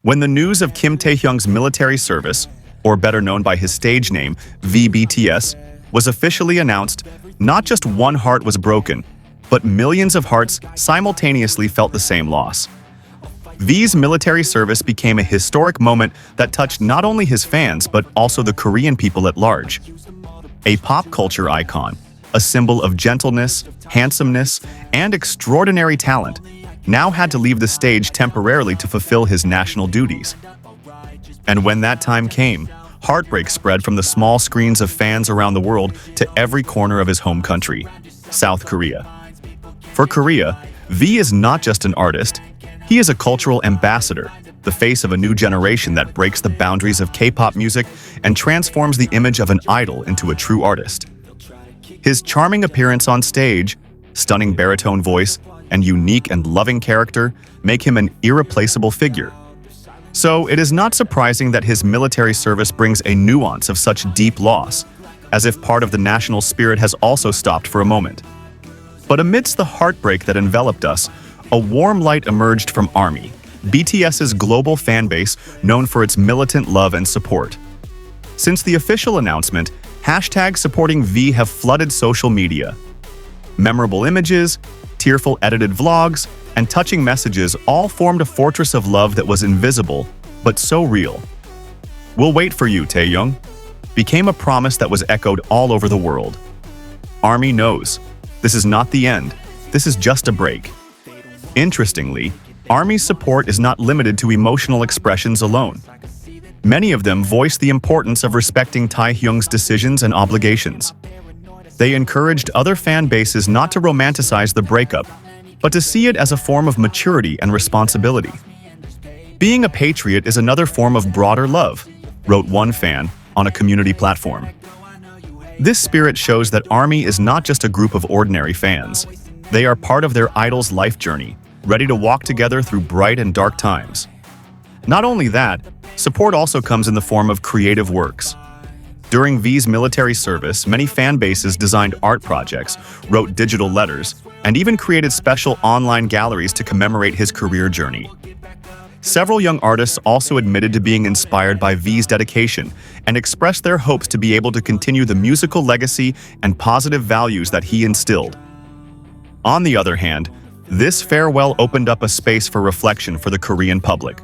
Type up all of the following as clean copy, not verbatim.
When the news of Kim Taehyung's military service, or better known by his stage name, BTS, was officially announced, not just one heart was broken, but millions of hearts simultaneously felt the same loss. V's military service became a historic moment that touched not only his fans but also the Korean people at large. A pop culture icon, a symbol of gentleness, handsomeness, and extraordinary talent, now had to leave the stage temporarily to fulfill his national duties. And when that time came, heartbreak spread from the small screens of fans around the world to every corner of his home country, South Korea. For Korea, V is not just an artist, he is a cultural ambassador, the face of a new generation that breaks the boundaries of K-pop music and transforms the image of an idol into a true artist. His charming appearance on stage, stunning baritone voice, and unique and loving character make him an irreplaceable figure. So it is not surprising that his military service brings a nuance of such deep loss, as if part of the national spirit has also stopped for a moment. But amidst the heartbreak that enveloped us, a warm light emerged from ARMY, BTS's global fan base known for its militant love and support. Since the official announcement, hashtags supporting V have flooded social media. Memorable images, tearful edited vlogs, and touching messages all formed a fortress of love that was invisible, but so real. "We'll wait for you, Taehyung," became a promise that was echoed all over the world. ARMY knows, this is not the end, this is just a break. Interestingly, ARMY's support is not limited to emotional expressions alone. Many of them voice the importance of respecting Taehyung's decisions and obligations. They encouraged other fan bases not to romanticize the breakup, but to see it as a form of maturity and responsibility. "Being a patriot is another form of broader love," wrote one fan on a community platform. This spirit shows that ARMY is not just a group of ordinary fans. They are part of their idol's life journey, ready to walk together through bright and dark times. Not only that, support also comes in the form of creative works. During V's military service, many fan bases designed art projects, wrote digital letters, and even created special online galleries to commemorate his career journey. Several young artists also admitted to being inspired by V's dedication and expressed their hopes to be able to continue the musical legacy and positive values that he instilled. On the other hand, this farewell opened up a space for reflection for the Korean public.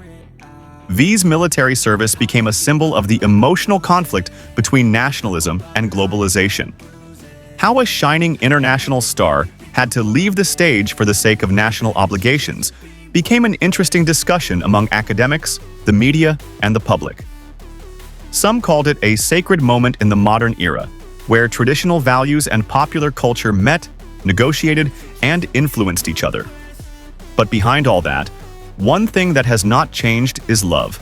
V's military service became a symbol of the emotional conflict between nationalism and globalization. How a shining international star had to leave the stage for the sake of national obligations became an interesting discussion among academics, the media, and the public. Some called it a sacred moment in the modern era, where traditional values and popular culture met, negotiated, and influenced each other. But behind all that, one thing that has not changed is love.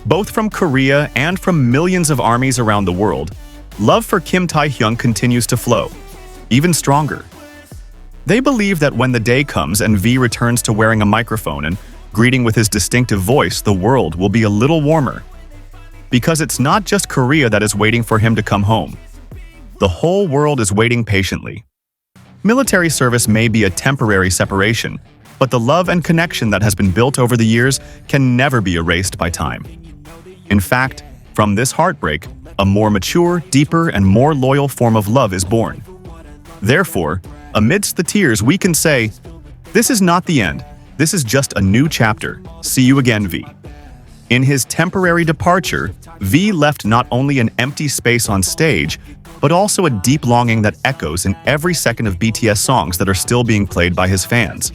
Both from Korea and from millions of armies around the world, love for Kim Taehyung continues to flow, even stronger. They believe that when the day comes and V returns to wearing a microphone and greeting with his distinctive voice, the world will be a little warmer. Because it's not just Korea that is waiting for him to come home. The whole world is waiting patiently. Military service may be a temporary separation, but the love and connection that has been built over the years can never be erased by time. In fact, from this heartbreak, a more mature, deeper, and more loyal form of love is born. Therefore, amidst the tears, we can say, "This is not the end. This is just a new chapter. See you again, V." In his temporary departure, V left not only an empty space on stage, but also a deep longing that echoes in every second of BTS songs that are still being played by his fans.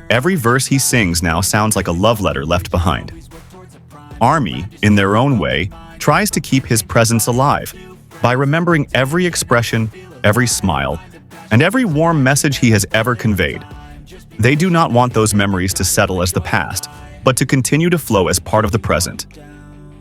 Every verse he sings now sounds like a love letter left behind. ARMY, in their own way, tries to keep his presence alive by remembering every expression, every smile, and every warm message he has ever conveyed. They do not want those memories to settle as the past, but to continue to flow as part of the present.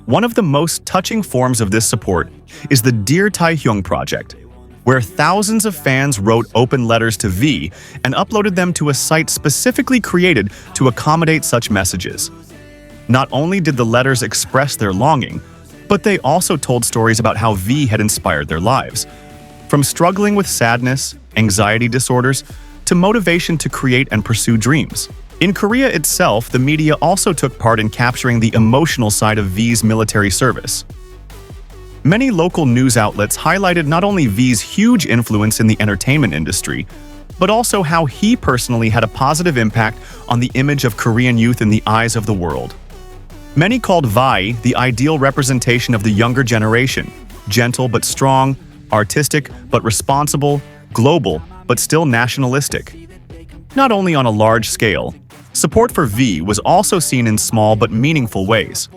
One of the most touching forms of this support is the Dear Taehyung project, where thousands of fans wrote open letters to V and uploaded them to a site specifically created to accommodate such messages. Not only did the letters express their longing, but they also told stories about how V had inspired their lives. From struggling with sadness, anxiety disorders, to motivation to create and pursue dreams. In Korea itself, the media also took part in capturing the emotional side of V's military service. Many local news outlets highlighted not only V's huge influence in the entertainment industry, but also how he personally had a positive impact on the image of Korean youth in the eyes of the world. Many called Vi the ideal representation of the younger generation, gentle but strong, artistic but responsible, global but still nationalistic. Not only on a large scale, support for V was also seen in small but meaningful ways.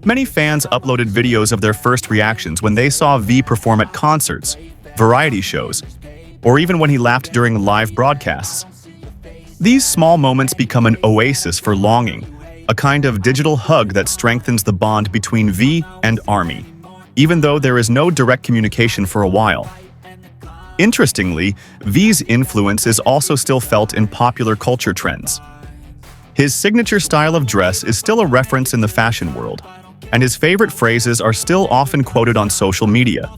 Many fans uploaded videos of their first reactions when they saw V perform at concerts, variety shows, or even when he laughed during live broadcasts. These small moments become an oasis for longing, a kind of digital hug that strengthens the bond between V and ARMY, even though there is no direct communication for a while. Interestingly, V's influence is also still felt in popular culture trends. His signature style of dress is still a reference in the fashion world, and his favorite phrases are still often quoted on social media.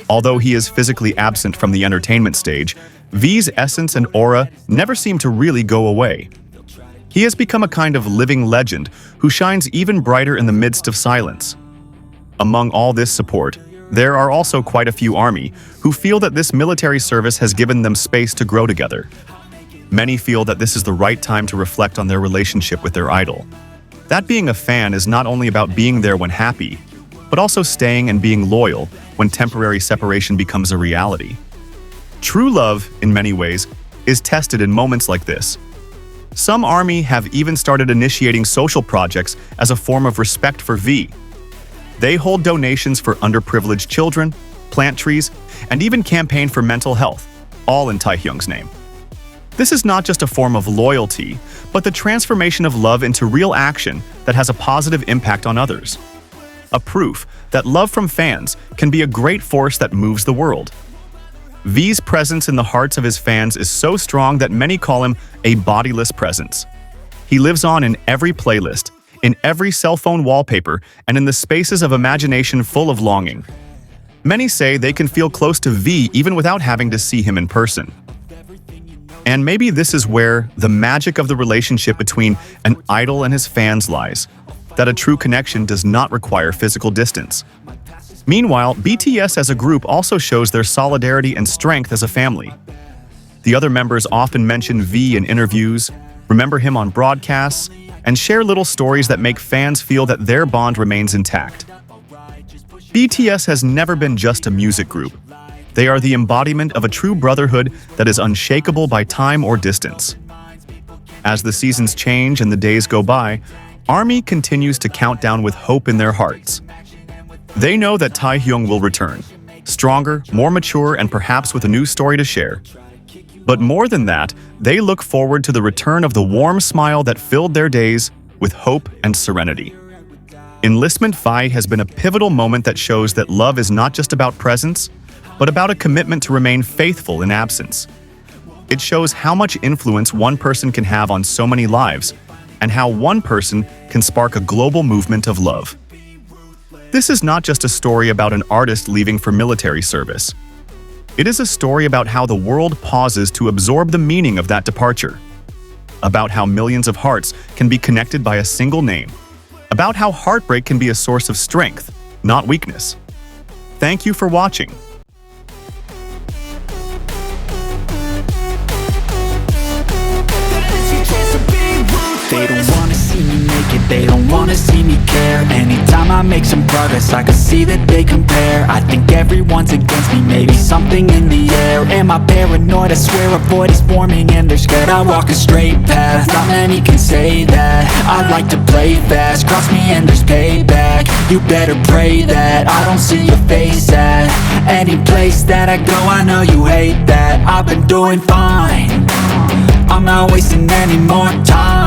Although he is physically absent from the entertainment stage, V's essence and aura never seem to really go away. He has become a kind of living legend who shines even brighter in the midst of silence. Among all this support, there are also quite a few ARMY who feel that this military service has given them space to grow together. Many feel that this is the right time to reflect on their relationship with their idol. That being a fan is not only about being there when happy, but also staying and being loyal when temporary separation becomes a reality. True love, in many ways, is tested in moments like this. Some ARMY have even started initiating social projects as a form of respect for V. They hold donations for underprivileged children, plant trees, and even campaign for mental health, all in Taehyung's name. This is not just a form of loyalty, but the transformation of love into real action that has a positive impact on others. A proof that love from fans can be a great force that moves the world. V's presence in the hearts of his fans is so strong that many call him a bodiless presence. He lives on in every playlist, in every cell phone wallpaper, and in the spaces of imagination full of longing. Many say they can feel close to V even without having to see him in person. And maybe this is where the magic of the relationship between an idol and his fans lies, that a true connection does not require physical distance. Meanwhile, BTS as a group also shows their solidarity and strength as a family. The other members often mention V in interviews, remember him on broadcasts, and share little stories that make fans feel that their bond remains intact. BTS has never been just a music group. They are the embodiment of a true brotherhood that is unshakable by time or distance. As the seasons change and the days go by, ARMY continues to count down with hope in their hearts. They know that Taehyung will return, stronger, more mature, and perhaps with a new story to share. But more than that, they look forward to the return of the warm smile that filled their days with hope and serenity. Enlistment Vi has been a pivotal moment that shows that love is not just about presence, but about a commitment to remain faithful in absence. It shows how much influence one person can have on so many lives, and how one person can spark a global movement of love. This is not just a story about an artist leaving for military service. It is a story about how the world pauses to absorb the meaning of that departure. About how millions of hearts can be connected by a single name. About how heartbreak can be a source of strength, not weakness. Thank you for watching. They don't wanna see me make it, they don't wanna see me care. Anytime I make some progress, I can see that they compare. I think everyone's against me, maybe something in the air. Am I paranoid? I swear a void is forming and they're scared. I walk a straight path, not many can say that. I like to play fast, cross me and there's payback. You better pray that I don't see your face at any place that I go. I know you hate that. I've been doing fine, I'm not wasting any more time.